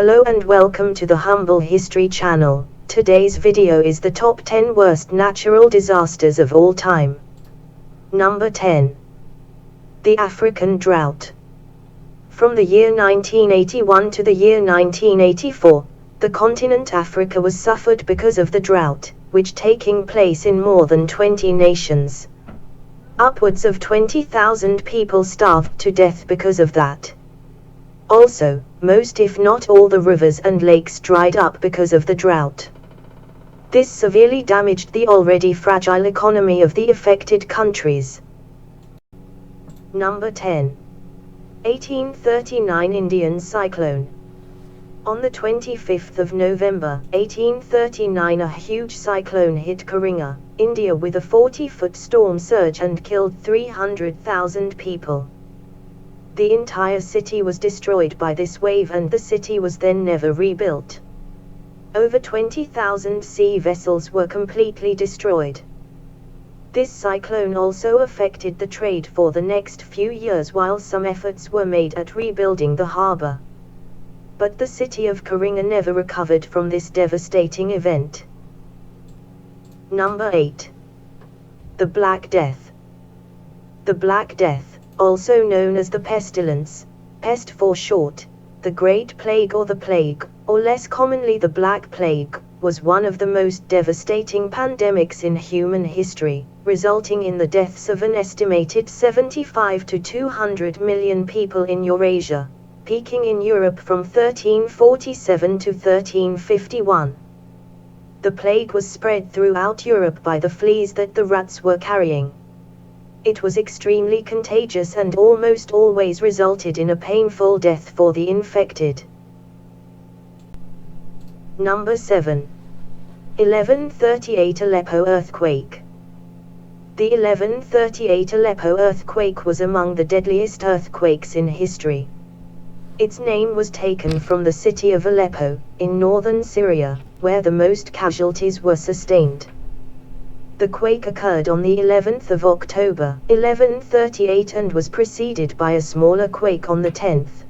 Hello and welcome to the Humble History channel. Today's video is the top 10 worst natural disasters of all time. Number 10. The African Drought. From the year 1981 to the year 1984, the continent Africa was suffered because of the drought, which taking place in more than 20 nations. Upwards of 20,000 people starved to death because of that. Also, most if not all the rivers and lakes dried up because of the drought. This severely damaged the already fragile economy of the affected countries. Number 10. 1839 Indian Cyclone. On the 25th of November, 1839 a huge cyclone hit Karinga, India with a 40-foot storm surge and killed 300,000 people. The entire city was destroyed by this wave and the city was then never rebuilt. Over 20,000 sea vessels were completely destroyed. This cyclone also affected the trade for the next few years while some efforts were made at rebuilding the harbor. But the city of Karinga never recovered from this devastating event. Number 8. The Black Death. The Black Death, also known as the pestilence, pest for short, the Great Plague or the Plague, or less commonly the Black Plague, was one of the most devastating pandemics in human history, resulting in the deaths of an estimated 75 to 200 million people in Eurasia, peaking in Europe from 1347 to 1351. The plague was spread throughout Europe by the fleas that the rats were carrying. It was extremely contagious and almost always resulted in a painful death for the infected. Number 7. 1138 Aleppo Earthquake. The 1138 Aleppo earthquake was among the deadliest earthquakes in history. Its name was taken from the city of Aleppo, in northern Syria, where the most casualties were sustained. The quake occurred on the 11th of October, 1138 and was preceded by a smaller quake on the 10th.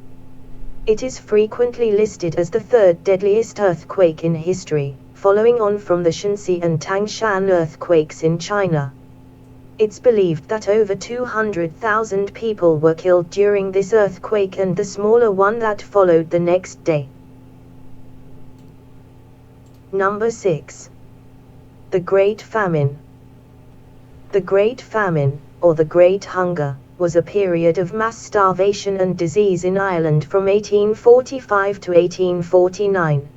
It is frequently listed as the third deadliest earthquake in history, following on from the Shanxi and Tangshan earthquakes in China. It's believed that over 200,000 people were killed during this earthquake and the smaller one that followed the next day. Number 6. The Great Famine. The Great Famine, or the Great Hunger, was a period of mass starvation and disease in Ireland from 1845 to 1849.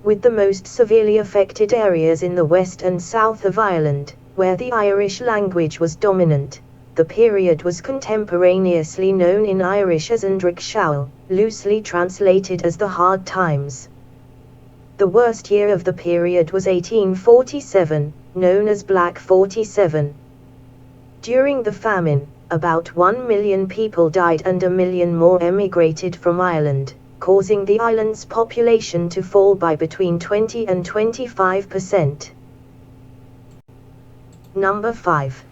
With the most severely affected areas in the west and south of Ireland, where the Irish language was dominant, the period was contemporaneously known in Irish as Andric Shaul, loosely translated as the Hard Times. The worst year of the period was 1847, known as Black 47. During the famine, about 1 million people died and 1 million more emigrated from Ireland, causing the island's population to fall by between 20 and 25%. Number 5.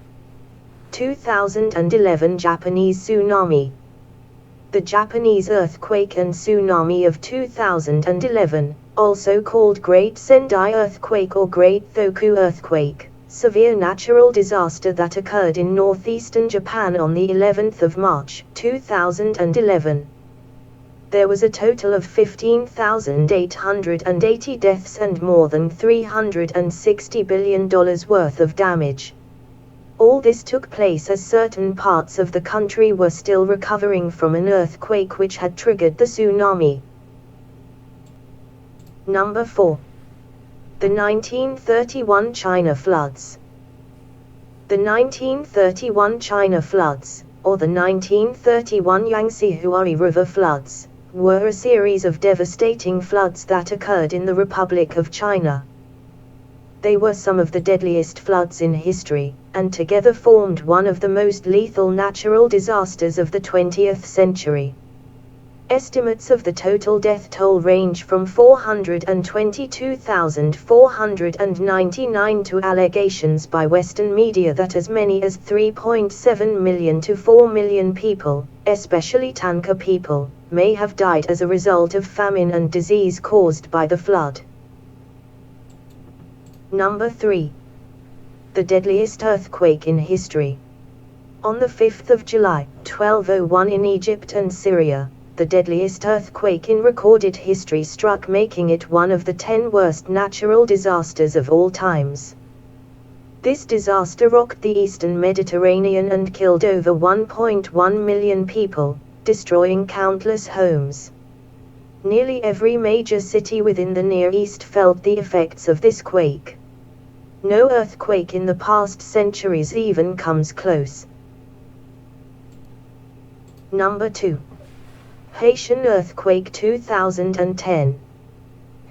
2011 Japanese Tsunami. The Japanese earthquake and tsunami of 2011, also called Great Sendai Earthquake or Great Tohoku Earthquake, severe natural disaster that occurred in northeastern Japan on the 11th of March, 2011. There was a total of 15,880 deaths and more than $360 billion worth of damage. All this took place as certain parts of the country were still recovering from an earthquake which had triggered the tsunami. Number 4. The 1931 China floods. The 1931 China floods, or the 1931 Yangtze Huai River floods, were a series of devastating floods that occurred in the Republic of China. They were some of the deadliest floods in history, and together formed one of the most lethal natural disasters of the 20th century. Estimates of the total death toll range from 422,499 to allegations by Western media that as many as 3.7 million to 4 million people, especially Tanka people, may have died as a result of famine and disease caused by the flood. Number 3. The deadliest earthquake in history. On the 5th of July, 1201 in Egypt and Syria, the deadliest earthquake in recorded history struck, making it one of the 10 worst natural disasters of all times. This disaster rocked the eastern Mediterranean and killed over 1.1 million people, destroying countless homes. Nearly every major city within the Near East felt the effects of this quake. No earthquake in the past centuries even comes close. Number 2. Haitian earthquake 2010.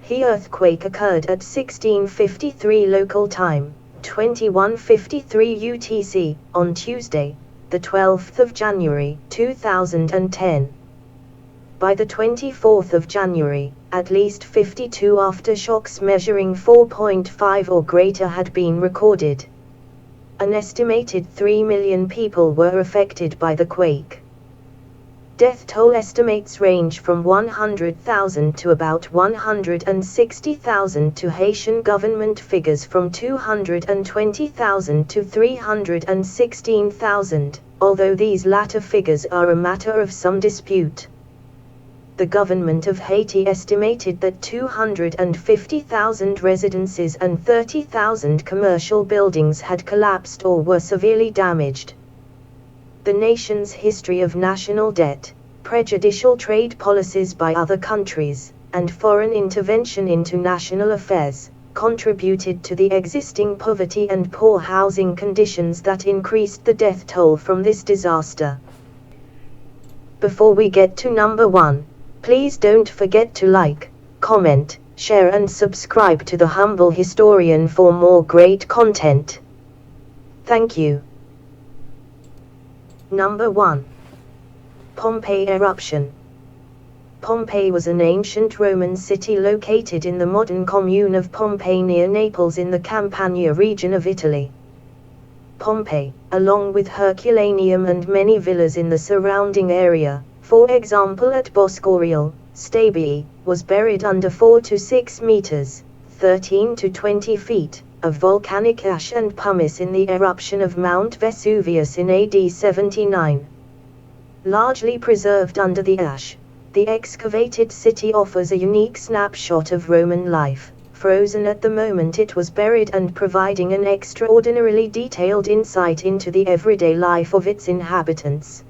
The earthquake occurred at 16:53 local time, 21:53 UTC, on Tuesday, the 12th of January, 2010. By the 24th of January, at least 52 aftershocks measuring 4.5 or greater had been recorded. An estimated 3 million people were affected by the quake. Death toll estimates range from 100,000 to about 160,000 to Haitian government figures from 220,000 to 316,000, although these latter figures are a matter of some dispute. The government of Haiti estimated that 250,000 residences and 30,000 commercial buildings had collapsed or were severely damaged. The nation's history of national debt, prejudicial trade policies by other countries, and foreign intervention into national affairs, contributed to the existing poverty and poor housing conditions that increased the death toll from this disaster. Before we get to number 1, please don't forget to like, comment, share and subscribe to The Humble Historian for more great content. Thank you. Number 1. Pompeii eruption. Pompeii was an ancient Roman city located in the modern commune of Pompeii near Naples in the Campania region of Italy. Pompeii, along with Herculaneum and many villas in the surrounding area, for example at Boscorial, Stabii, was buried under 4 to 6 meters, 13 to 20 feet, of volcanic ash and pumice in the eruption of Mount Vesuvius in AD 79. Largely preserved under the ash, the excavated city offers a unique snapshot of Roman life, frozen at the moment it was buried and providing an extraordinarily detailed insight into the everyday life of its inhabitants.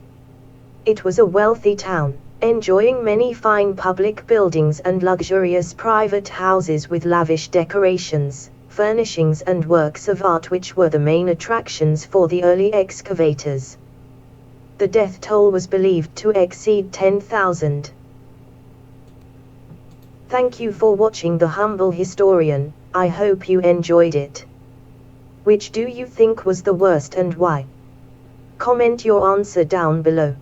It was a wealthy town, enjoying many fine public buildings and luxurious private houses with lavish decorations, furnishings and works of art which were the main attractions for the early excavators. The death toll was believed to exceed 10,000. Thank you for watching The Humble Historian. I hope you enjoyed it. Which do you think was the worst and why? Comment your answer down below.